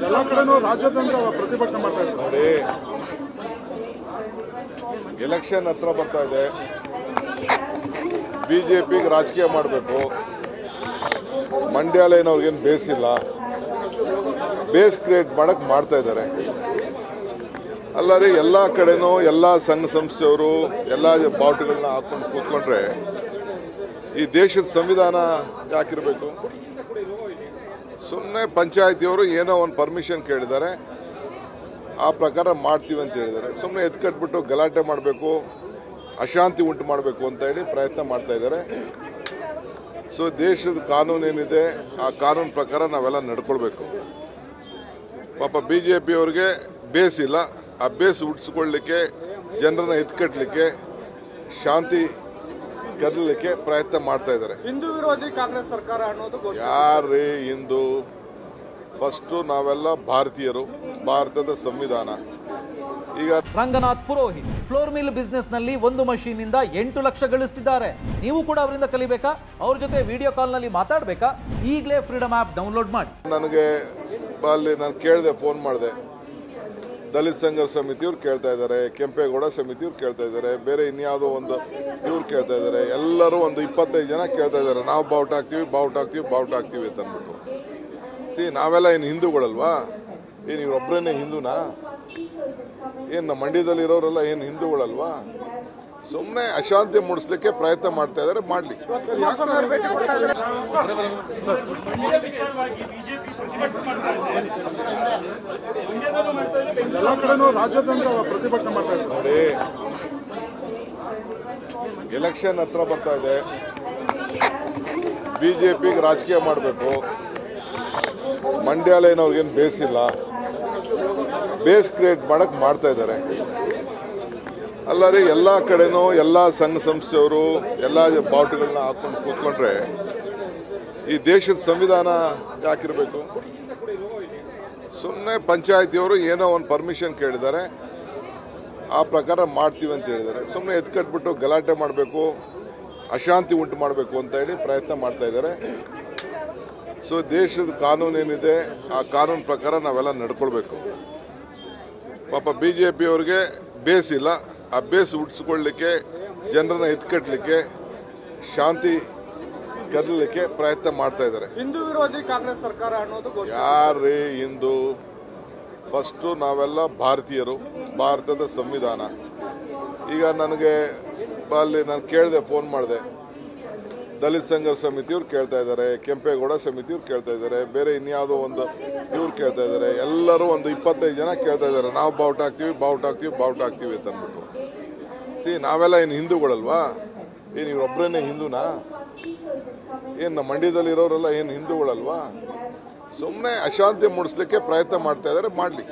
ಎಲ್ಲ ಕಡೆನೂ ರಾಜ್ಯಾದ್ಯಂತ ಪ್ರತಿಭಟನೆ ಮಾಡ್ತಾ ಇದ್ದಾರೆ ನೋಡಿ. ಎಲೆಕ್ಷನ್ ಹತ್ರ ಬರ್ತಾ ಇದೆ. ಬಿಜೆಪಿಗೆ ರಾಜಕೀಯ ಮಾಡಬೇಕು. ಮಂಡ್ಯಾಲೇನು ಅವ್ರಿಗೇನು ಬೇಸಿಲ್ಲ, ಬೇಸ್ ಕ್ರಿಯೇಟ್ ಮಾಡಕ್ ಮಾಡ್ತಾ ಇದ್ದಾರೆ. ಅಲ್ಲ ರೀ, ಎಲ್ಲ ಕಡೆನೂ ಎಲ್ಲ ಸಂಘ ಸಂಸ್ಥೆಯವರು ಎಲ್ಲ ಬಾವುಟಗಳನ್ನ ಹಾಕೊಂಡು ಕೂತ್ಕೊಂಡ್ರೆ ಈ ದೇಶದ ಸಂವಿಧಾನ ಯಾಕಿರಬೇಕು? ಸುಮ್ಮನೆ ಪಂಚಾಯತಿಯವರು ಏನೋ ಒಂದು ಪರ್ಮಿಷನ್ ಕೇಳಿದ್ದಾರೆ, ಆ ಪ್ರಕಾರ ಮಾಡ್ತೀವಿ ಅಂತ ಹೇಳಿದ್ದಾರೆ. ಸುಮ್ಮನೆ ಎತ್ಕಟ್ಬಿಟ್ಟು ಗಲಾಟೆ ಮಾಡಬೇಕು, ಅಶಾಂತಿ ಉಂಟು ಮಾಡಬೇಕು ಅಂತ ಹೇಳಿ ಪ್ರಯತ್ನ ಮಾಡ್ತಾ ಇದ್ದಾರೆ. ಸೊ ದೇಶದ ಕಾನೂನು ಏನಿದೆ ಆ ಕಾನೂನು ಪ್ರಕಾರ ನಾವೆಲ್ಲ ನಡ್ಕೊಳ್ಬೇಕು. ಪಾಪ ಬಿಜೆಪಿಯವ್ರಿಗೆ ಬೇಸ್ ಇಲ್ಲ, ಆ ಬೇಸ್ ಉಡ್ಸ್ಕೊಳ್ಳಿಕ್ಕೆ, ಜನರನ್ನ ಎತ್ಕಟ್ಟಲಿಕ್ಕೆ, ಶಾಂತಿ ಕದಲಿಕ್ಕೆ ಪ್ರಯತ್ನ ಮಾಡ್ತಾ ಇದ್ದಾರೆ. ಹಿಂದೂ ವಿರೋಧಿ ಕಾಂಗ್ರೆಸ್ ಸರ್ಕಾರ ಅನ್ನೋದು ಯಾರೇ ಹಿಂದೂ? ಫಸ್ಟು ನಾವೆಲ್ಲ ಭಾರತೀಯರು, ಭಾರತದ ಸಂವಿಧಾನ. ಈಗ Ranganath Purohit floor mill business ನಲ್ಲಿ ಒಂದು ಮಷೀನ್ ಇಂದ 8 ಲಕ್ಷ ಗಳಿಸ್ತಿದ್ದಾರೆ. ನೀವು ಕೂಡ ಅವರಿಂದ ಕಲಿಬೇಕಾ? ಅವ್ರ ಜೊತೆ ವಿಡಿಯೋ ಕಾಲ್ ನಲ್ಲಿ ಮಾತಾಡಬೇಕಾ? ಈಗಲೇ ಫ್ರೀಡಮ್ ಆಪ್ ಡೌನ್ಲೋಡ್ ಮಾಡಿ. ನನಗೆ ಅಲ್ಲಿ ನಾನು ಕೇಳಿದೆ, ಫೋನ್ ಮಾಡಿದೆ. ದಲಿತ ಸಂಘರ್ಷ ಸಮಿತಿಯವ್ರು ಕೇಳ್ತಾ ಇದ್ದಾರೆ, ಕೆಂಪೇಗೌಡ ಸಮಿತಿಯವ್ರು ಕೇಳ್ತಾ ಇದ್ದಾರೆ, ಬೇರೆ ಇನ್ಯಾವುದೋ ಒಂದು ಇವ್ರು ಕೇಳ್ತಾ ಇದ್ದಾರೆ. ಎಲ್ಲರೂ ಒಂದು 25 ಜನ ಕೇಳ್ತಾ ಇದ್ದಾರೆ, ನಾವು ಬಾವುಟ ಹಾಕ್ತೀವಿ ಅಂತ ಅಂದ್ಬಿಟ್ಟು. ನಾವೆಲ್ಲ ಏನು ಹಿಂದೂಗಳಲ್ವಾ? ಏನು ಇವ್ರೊಬ್ಬರೇನೆ ಹಿಂದೂನಾ? ಏನು ನಮ್ಮ ಮಂಡ್ಯದಲ್ಲಿ ಇರೋರೆಲ್ಲ ಏನು ಹಿಂದೂಗಳಲ್ವಾ? ಸುಮ್ಮನೆ ಅಶಾಂತಿ ಮೂಡಿಸ್ಲಿಕ್ಕೆ ಪ್ರಯತ್ನ ಮಾಡ್ತಾ ಇದ್ದಾರೆ, ಮಾಡಲಿ. ಎಲ್ಲ ಕಡೆನೂ ರಾಜ್ಯಾದ್ಯಂತ ಪ್ರತಿಭಟನೆ ಮಾಡ್ತಾ ಇದ್ದಾರೆ ನೋಡಿ. ಎಲೆಕ್ಷನ್ ಹತ್ರ ಬರ್ತಾ ಇದೆ. ಬಿಜೆಪಿಗೆ ರಾಜಕೀಯ ಮಾಡಬೇಕು. ಮಂಡ್ಯಾಲೇನು ಅವ್ರಿಗೇನು ಬೇಸಿಲ್ಲ, ಬೇಸ್ ಕ್ರಿಯೇಟ್ ಮಾಡಕ್ ಮಾಡ್ತಾ ಇದ್ದಾರೆ. ಅಲ್ಲ ರೀ, ಎಲ್ಲ ಕಡೆನೂ ಎಲ್ಲ ಸಂಘ ಸಂಸ್ಥೆಯವರು ಎಲ್ಲ ಬಾವುಟಗಳನ್ನ ಹಾಕೊಂಡು ಕೂತ್ಕೊಂಡ್ರೆ ಈ ದೇಶದ ಸಂವಿಧಾನ ಯಾಕಿರಬೇಕು? ಸುಮ್ಮನೆ ಪಂಚಾಯತಿಯವರು ಏನೋ ಒಂದು ಪರ್ಮಿಷನ್ ಕೇಳಿದ್ದಾರೆ, ಆ ಪ್ರಕಾರ ಮಾಡ್ತೀವಿ ಅಂತ ಹೇಳಿದ್ದಾರೆ. ಸುಮ್ಮನೆ ಎತ್ಕಟ್ಬಿಟ್ಟು ಗಲಾಟೆ ಮಾಡಬೇಕು, ಅಶಾಂತಿ ಉಂಟು ಮಾಡಬೇಕು ಅಂತ ಹೇಳಿ ಪ್ರಯತ್ನ ಮಾಡ್ತಾ ಇದ್ದಾರೆ. ಸೊ ದೇಶದ ಕಾನೂನು ಏನಿದೆ ಆ ಕಾನೂನು ಪ್ರಕಾರ ನಾವೆಲ್ಲ ನಡ್ಕೊಳ್ಬೇಕು. ಪಾಪ ಬಿಜೆಪಿಯವ್ರಿಗೆ ಬೇಸ್ ಇಲ್ಲ, ಆ ಬೇಸ್ ಉಡ್ಸ್ಕೊಳ್ಳಿಕ್ಕೆ, ಜನರನ್ನ ಎತ್ಕಟ್ಟಲಿಕ್ಕೆ, ಶಾಂತಿ ಕದಲಿಕ್ಕೆ ಪ್ರಯತ್ನ ಮಾಡ್ತಾ ಇದ್ದಾರೆ. ಹಿಂದೂ ವಿರೋಧಿ ಕಾಂಗ್ರೆಸ್ ಸರ್ಕಾರ ಅನ್ನೋದು ಯಾರೇ ಹಿಂದೂ? ಫಸ್ಟು ನಾವೆಲ್ಲ ಭಾರತೀಯರು, ಭಾರತದ ಸಂವಿಧಾನ. ಈಗ ನನಗೆ ಅಲ್ಲಿ ನಾನು ಕೇಳಿದೆ, ಫೋನ್ ಮಾಡಿದೆ. ದಲಿತ ಸಂಘರ್ಷ ಸಮಿತಿಯವ್ರು ಕೇಳ್ತಾ ಇದ್ದಾರೆ, ಕೆಂಪೇಗೌಡ ಸಮಿತಿಯವ್ರು ಕೇಳ್ತಾ ಇದ್ದಾರೆ, ಬೇರೆ ಇನ್ಯಾವುದೋ ಒಂದು ಇವ್ರು ಕೇಳ್ತಾ ಇದ್ದಾರೆ. ಎಲ್ಲರೂ ಒಂದು 25 ಜನ ಕೇಳ್ತಾ ಇದ್ದಾರೆ, ನಾವು ಬಾವುಟ ಹಾಕ್ತೀವಿ ಅಂತ ಅಂದ್ಬಿಟ್ಟು. ನಾವೆಲ್ಲ ಏನು ಹಿಂದೂಗಳಲ್ವಾ? ಏನು ಇವ್ರೊಬ್ಬರೇನೆ ಹಿಂದೂನಾ? ಏನು ನಮ್ಮ ಮಂಡ್ಯದಲ್ಲಿ ಇರೋರೆಲ್ಲ ಏನು ಹಿಂದೂಗಳಲ್ವಾ? ಸುಮ್ಮನೆ ಅಶಾಂತಿ ಮೂಡಿಸ್ಲಿಕ್ಕೆ ಪ್ರಯತ್ನ ಮಾಡ್ತಾ ಇದ್ದಾರೆ, ಮಾಡಲಿ.